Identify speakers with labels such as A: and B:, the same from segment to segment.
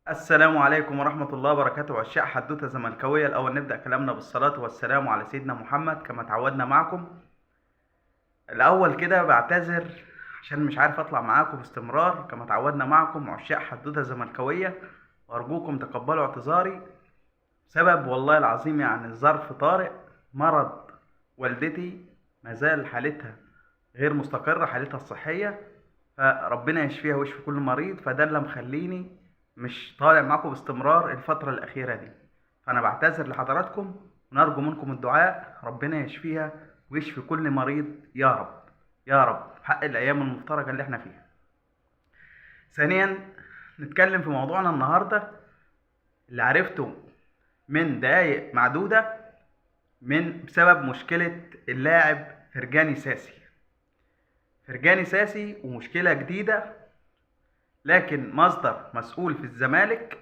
A: السلام عليكم ورحمة الله وبركاته. عشاق حدوتة زملكاوية، الأول نبدأ كلامنا بالصلاة والسلام على سيدنا محمد كما تعودنا معكم. الأول كده بعتذر عشان مش عارف أطلع معاكم باستمرار كما تعودنا معكم عشاق حدوتة زملكاوية، وأرجوكم تقبلوا اعتذاري. سبب والله العظيم يعني الظرف طارئ، مرض والدتي مازال حالتها غير مستقرة، حالتها الصحية، فربنا يشفيها ويشفي كل مريض. فده اللي مخليني مش طالع معاكم باستمرار الفترة الأخيرة دي. فأنا بعتذر لحضراتكم ونرجو منكم الدعاء، ربنا يشفيها ويشفي كل مريض يا رب يا رب، في حق الأيام المفترجة اللي احنا فيها. ثانيا، نتكلم في موضوعنا النهاردة اللي عرفته من دقايق معدودة بسبب مشكلة اللاعب فرجاني ساسي. فرجاني ساسي ومشكلة جديدة، لكن مصدر مسؤول في الزمالك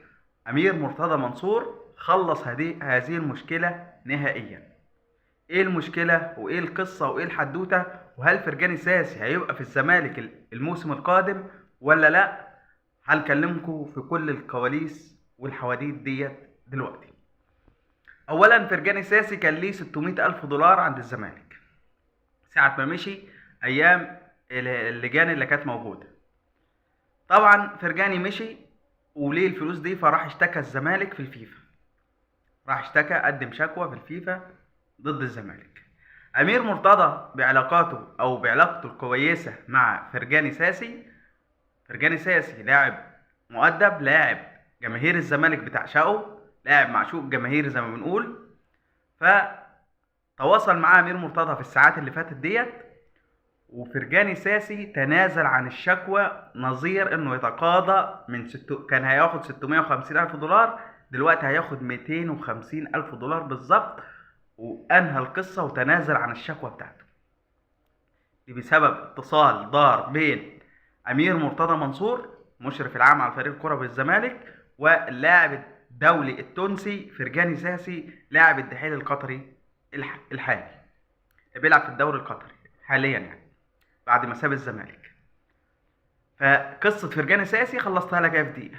A: أمير مرتضى منصور خلص هذه المشكلة نهائيا. ايه المشكلة وايه القصة وايه الحدوتة، وهل فرجاني ساسي هيبقى في الزمالك الموسم القادم ولا لا؟ هنكلمكم في كل الكواليس والحواديت ديت دلوقتي. اولا، فرجاني ساسي كان ليه 600 الف دولار عند الزمالك ساعة ما مشي، ايام اللجان اللي كانت موجودة. طبعا فرجاني مشي وليه الفلوس دي، فراح اشتكى الزمالك في الفيفا، راح اشتكى قدم شكوى في الفيفا ضد الزمالك. امير مرتضى بعلاقته الكويسه مع فرجاني ساسي. فرجاني ساسي لاعب مؤدب، لاعب جماهير الزمالك بتعشقه، لاعب معشوق جماهير زي ما بنقول. فتواصل معاه امير مرتضى في الساعات اللي فاتت ديت، وفرجاني ساسي تنازل عن الشكوى، نظير انه يتقاضى كان هياخد 650 الف دولار، دلوقتي هياخد 250 الف دولار بالظبط، وانهى القصة وتنازل عن الشكوى بتاعته دي بسبب اتصال دار بين امير مرتضى منصور مشرف العام على فريق الكرة بالزمالك واللاعب الدولي التونسي فرجاني ساسي، لاعب الدحيل القطري الحالي، بيلعب في الدوري القطري حاليا يعني بعد ما ساب الزمالك. فقصة فرجاني ساسي خلصتها لك في دقيقة.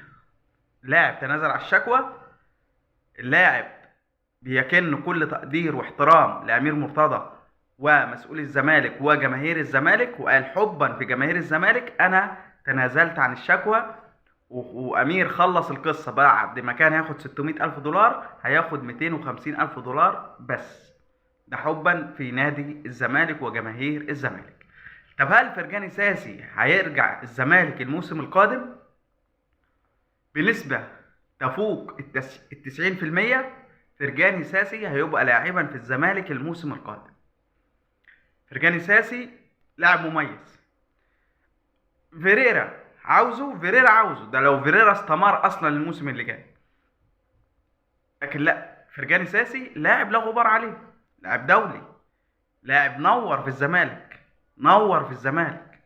A: لاعب تنازل على الشكوى، اللاعب بيكن كل تقدير واحترام لأمير مرتضى ومسؤولي الزمالك وجماهير الزمالك، وقال حبا في جماهير الزمالك أنا تنازلت عن الشكوى. وأمير خلص القصة، بعد ما كان هياخد 600 ألف دولار هياخد 250 ألف دولار بس، ده حبا في نادي الزمالك وجماهير الزمالك. طب هل فرجاني ساسي هيرجع الزمالك الموسم القادم؟ بنسبة تفوق 90%. فرجاني ساسي هيبقى لاعبا في الزمالك الموسم القادم. فرجاني ساسي لاعب مميز، فيريرا عاوزه ده لو فيريرا استمر اصلا الموسم اللي جاي. لكن لا، فرجاني ساسي لاعب لا غبار عليه، لاعب دولي، لاعب نور في الزمالك.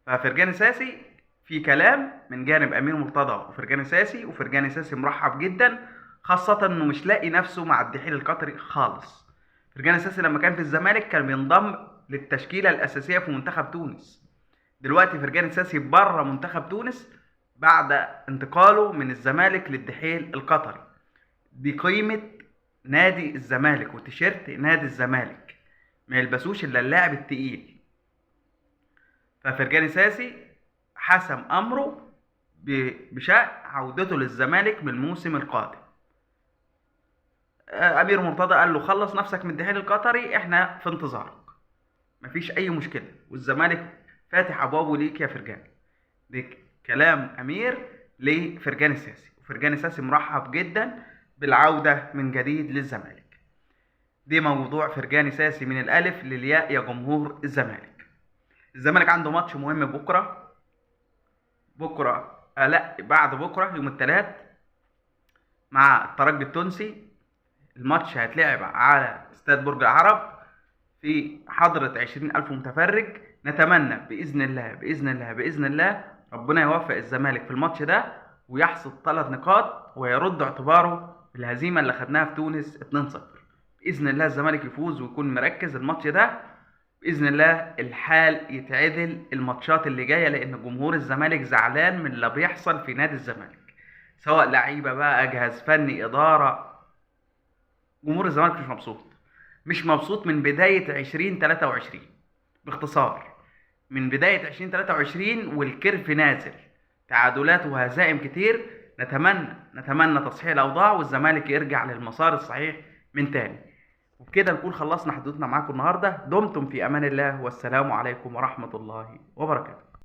A: ففرجاني ساسي في كلام من جانب امير مرتضى وفرجاني ساسي مرحب جدا، خاصة انه مش لاقي نفسه مع الدحيل القطري خالص. فرجاني ساسي لما كان في الزمالك كان بينضم للتشكيلة الأساسية في منتخب تونس. دلوقتي فرجاني ساسي بره منتخب تونس بعد انتقاله من الزمالك للدحيل القطري. دي قيمة نادي الزمالك وتيشيرت نادي الزمالك، ما يلبسوش الا اللاعب التقيل. ففرجاني ساسي حسم امره بشأن عودته للزمالك من الموسم القادم. امير مرتضى قال له خلص نفسك من الدحيل القطري، احنا في انتظارك، مفيش اي مشكله، والزمالك فاتح ابوابه ليك يا فرجاني. دي كلام امير لفرجاني ساسي، وفرجاني ساسي مرحب جدا بالعوده من جديد للزمالك. دي موضوع فرجاني ساسي من الالف للياء يا جمهور الزمالك. الزمالك عنده ماتش مهم بكره لا بعد بكره يوم الثلاث مع الترجي التونسي. الماتش هيتلعب على استاد برج العرب في حضرة 20,000 متفرج. نتمنى بإذن الله ربنا يوفق الزمالك في الماتش ده ويحصد 3 نقاط ويرد اعتباره بالهزيمة اللي خدناها في تونس 2-0. بإذن الله الزمالك يفوز ويكون مركز الماتش ده، بإذن الله الحال يتعدل الماتشات اللي جاية، لأن جمهور الزمالك زعلان من اللي بيحصل في نادي الزمالك. سواء لعيبه بقى، جهاز فني، اداره. جمهور الزمالك مش مبسوط، مش مبسوط من بدايه 2023. باختصار، من بدايه 2023 والكيرف نازل، تعادلات وهزائم كتير. نتمنى تصحيح الاوضاع والزمالك يرجع للمسار الصحيح من تاني. وبكده نكون خلصنا حدوثنا معاكم النهارده. دمتم في امان الله، والسلام عليكم ورحمه الله وبركاته.